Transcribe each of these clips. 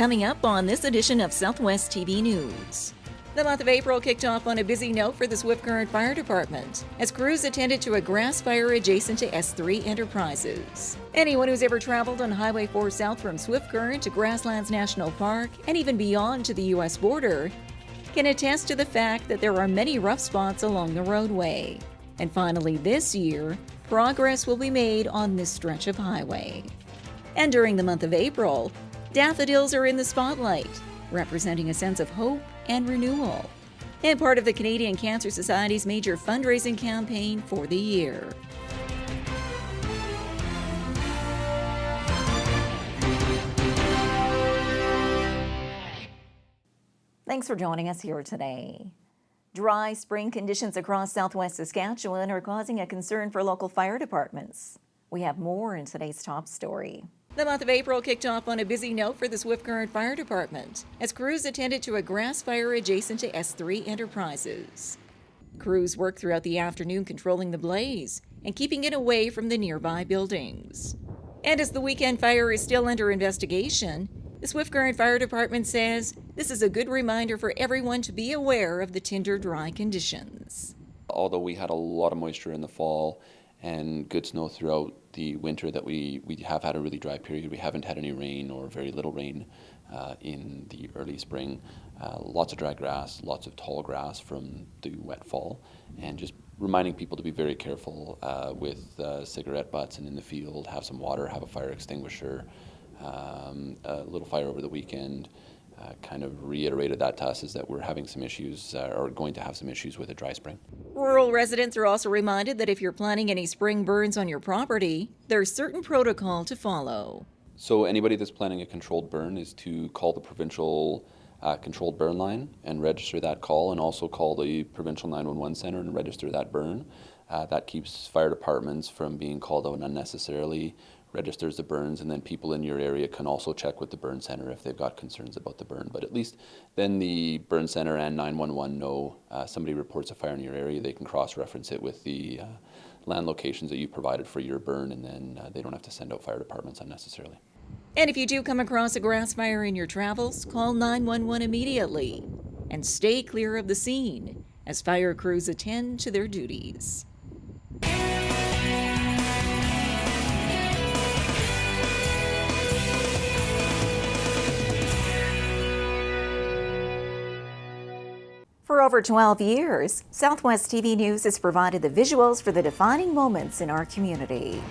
Coming up on this edition of Southwest TV News. The month of April kicked off on a busy note for the Swift Current Fire Department as crews attended to a grass fire adjacent to S3 Enterprises. Anyone who's ever traveled on Highway 4 south from Swift Current to Grasslands National Park and even beyond to the U.S. border can attest to the fact that there are many rough spots along the roadway. And finally this year, progress will be made on this stretch of highway. And during the month of April, daffodils are in the spotlight, representing a sense of hope and renewal, and part of the Canadian Cancer Society's major fundraising campaign for the year. Thanks for joining us here today. Dry spring conditions across southwest Saskatchewan are causing a concern for local fire departments. We have more in today's top story. The month of April kicked off on a busy note for the Swift Current Fire Department as crews attended to a grass fire adjacent to S3 Enterprises. Crews worked throughout the afternoon controlling the blaze and keeping it away from the nearby buildings. And as the weekend fire is still under investigation, the Swift Current Fire Department says this is a good reminder for everyone to be aware of the tinder dry conditions. Although we had a lot of moisture in the fall and good snow throughout the winter, that we have had a really dry period. We haven't had any rain or very little rain in the early spring. Lots of dry grass, lots of tall grass from the wet fall, and just reminding people to be very careful with cigarette butts and in the field, have some water, have a fire extinguisher. A little fire over the weekend kind of reiterated that to us, is that we're having some issues or going to have some issues with a dry spring. Rural residents are also reminded that if you're planning any spring burns on your property, there's certain protocol to follow. So anybody that's planning a controlled burn is to call the provincial controlled burn line and register that call, and also call the provincial 911 center and register that burn. That keeps fire departments from being called out unnecessarily, registers the burns, and then people in your area can also check with the burn center if they've got concerns about the burn. But at least then the burn center and 911 know somebody reports a fire in your area, they can cross-reference it with the land locations that you provided for your burn, and then they don't have to send out fire departments unnecessarily. And if you do come across a grass fire in your travels, call 911 immediately and stay clear of the scene as fire crews attend to their duties. For over 12 years, Southwest TV News has provided the visuals for the defining moments in our community.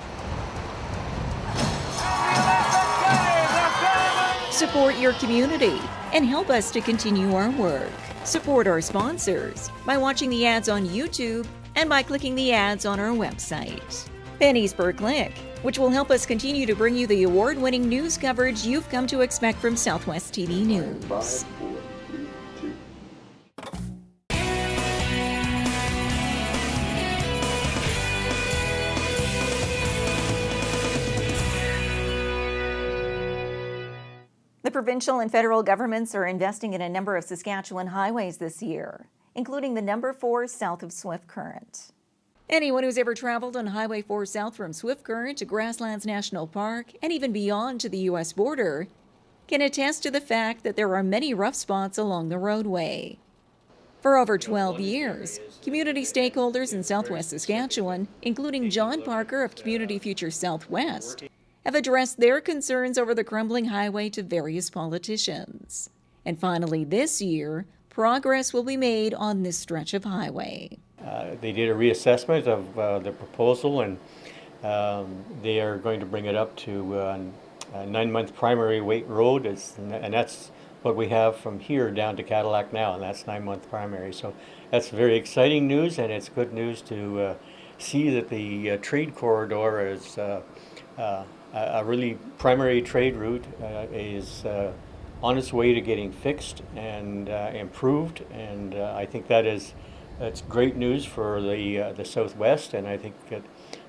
Support your community and help us to continue our work. Support our sponsors by watching the ads on YouTube and by clicking the ads on our website. Pennies per click, which will help us continue to bring you the award-winning news coverage you've come to expect from Southwest TV News. The provincial and federal governments are investing in a number of Saskatchewan highways this year, including the number 4 south of Swift Current. Anyone who's ever traveled on Highway 4 south from Swift Current to Grasslands National Park and even beyond to the U.S. border can attest to the fact that there are many rough spots along the roadway. For over 12 years, community stakeholders in southwest Saskatchewan, including John Parker of Community Future Southwest, have addressed their concerns over the crumbling highway to various politicians. And finally this year, progress will be made on this stretch of highway. They did a reassessment of the proposal, and they are going to bring it up to a 9-month primary weight road, and that's what we have from here down to Cadillac now, and that's 9-month primary. So that's very exciting news, and it's good news to see that the trade corridor is a really primary trade route is on its way to getting fixed and improved, and I think that's great news for the Southwest, and I think that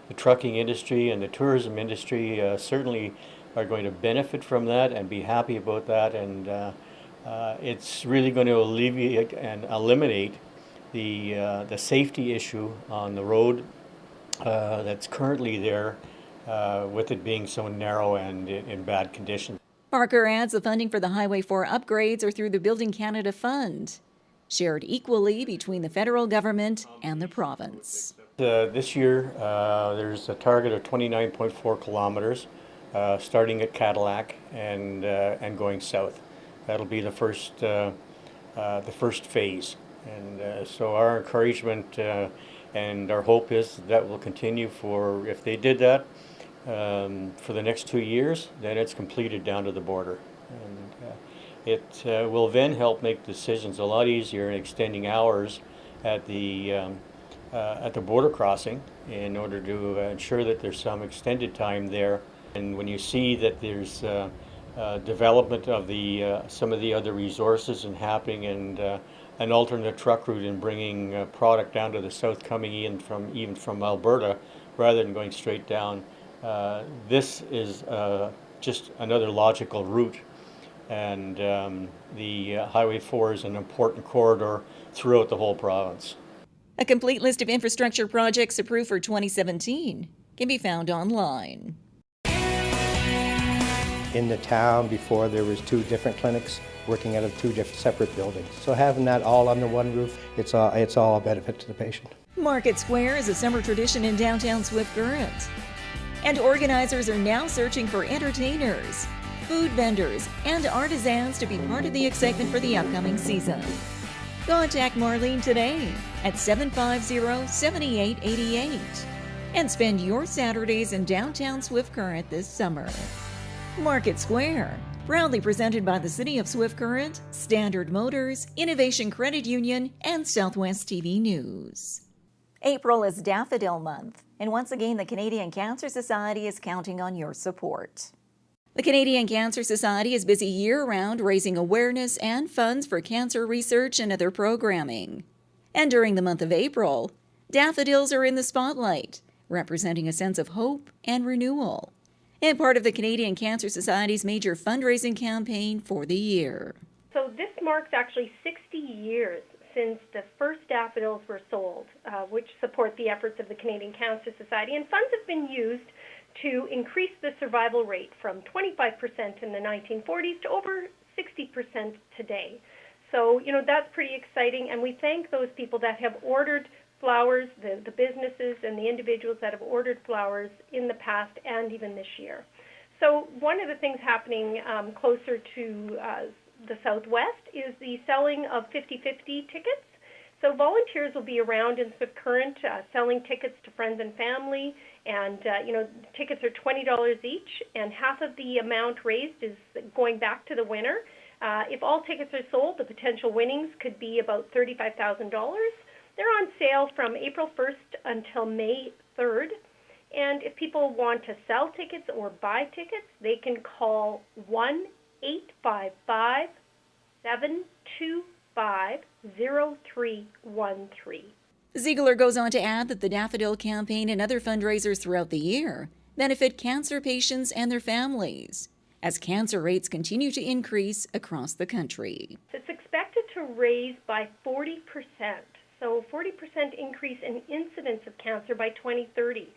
the trucking industry and the tourism industry certainly are going to benefit from that and be happy about that, and it's really going to alleviate and eliminate the safety issue on the road that's currently there with it being so narrow and in bad condition. Parker adds the funding for the Highway 4 upgrades are through the Building Canada Fund, shared equally between the federal government and the province. This year, there's a target of 29.4 kilometers, starting at Cadillac and going south. That'll be the first phase, and so our encouragement and our hope is that will continue for, if they did that for the next 2 years, then it's completed down to the border, and it will then help make decisions a lot easier in extending hours at the border crossing in order to ensure that there's some extended time there. And when you see that there's development of some of the other resources and happening, and an alternate truck route and bringing product down to the south, coming in even from Alberta rather than going straight down, this is just another logical route. And the Highway 4 is an important corridor throughout the whole province. A complete list of infrastructure projects approved for 2017 can be found online. In the town before, there was 2 different clinics working out of 2 different separate buildings. So having that all under one roof, it's all a benefit to the patient. Market Square is a summer tradition in downtown Swift Current. And organizers are now searching for entertainers, food vendors, and artisans to be part of the excitement for the upcoming season. Contact Marlene today at 750-7888 and spend your Saturdays in downtown Swift Current this summer. Market Square, proudly presented by the City of Swift Current, Standard Motors, Innovation Credit Union, and Southwest TV News. April is Daffodil Month, and once again the Canadian Cancer Society is counting on your support. The Canadian Cancer Society is busy year-round raising awareness and funds for cancer research and other programming. And during the month of April, daffodils are in the spotlight, representing a sense of hope and renewal, and part of the Canadian Cancer Society's major fundraising campaign for the year. So this marks actually 60 years since the first daffodils were sold, which support the efforts of the Canadian Cancer Society, and funds have been used to increase the survival rate from 25% in the 1940s to over 60% today. So, that's pretty exciting, and we thank those people that have ordered flowers, the businesses and the individuals that have ordered flowers in the past and even this year. So one of the things happening closer to the Southwest is the selling of 50/50 tickets. So volunteers will be around in Swift Current selling tickets to friends and family, and tickets are $20 each, and half of the amount raised is going back to the winner. If all tickets are sold, the potential winnings could be about $35,000. They're on sale from April 1st until May 3rd, and if people want to sell tickets or buy tickets, they can call 1-855-725-0313. Ziegler goes on to add that the Daffodil campaign and other fundraisers throughout the year benefit cancer patients and their families, as cancer rates continue to increase across the country. It's expected to raise by 40%, so 40% increase in incidence of cancer by 2030,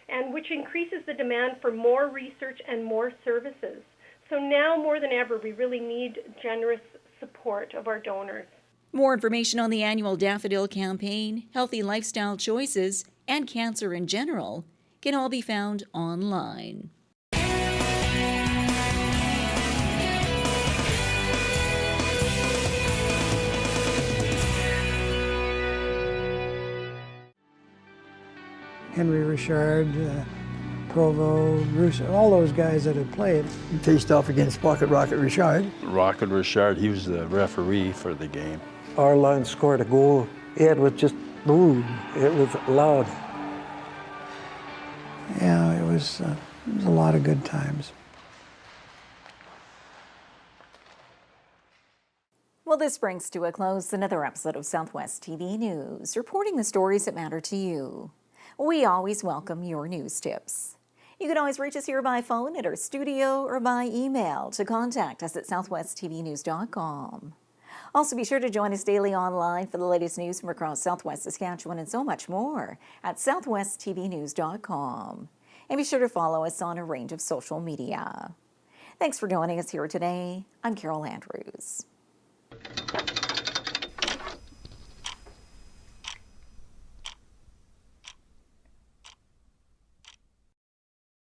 and which increases the demand for more research and more services. So now more than ever, we really need generous support of our donors. More information on the annual Daffodil campaign, healthy lifestyle choices, and cancer in general can all be found online. Henry Richard, Provo, Russo, all those guys that had played. He faced off against Rocket Richard. Rocket Richard, he was the referee for the game. Our line scored a goal. It was just boom. It was loud. Yeah, it was a lot of good times. Well, this brings to a close another episode of Southwest TV News, reporting the stories that matter to you. We always welcome your news tips. You can always reach us here by phone at our studio or by email to contact us at southwesttvnews.com. Also, be sure to join us daily online for the latest news from across Southwest Saskatchewan and so much more at southwesttvnews.com. And be sure to follow us on a range of social media. Thanks for joining us here today. I'm Carol Andrews.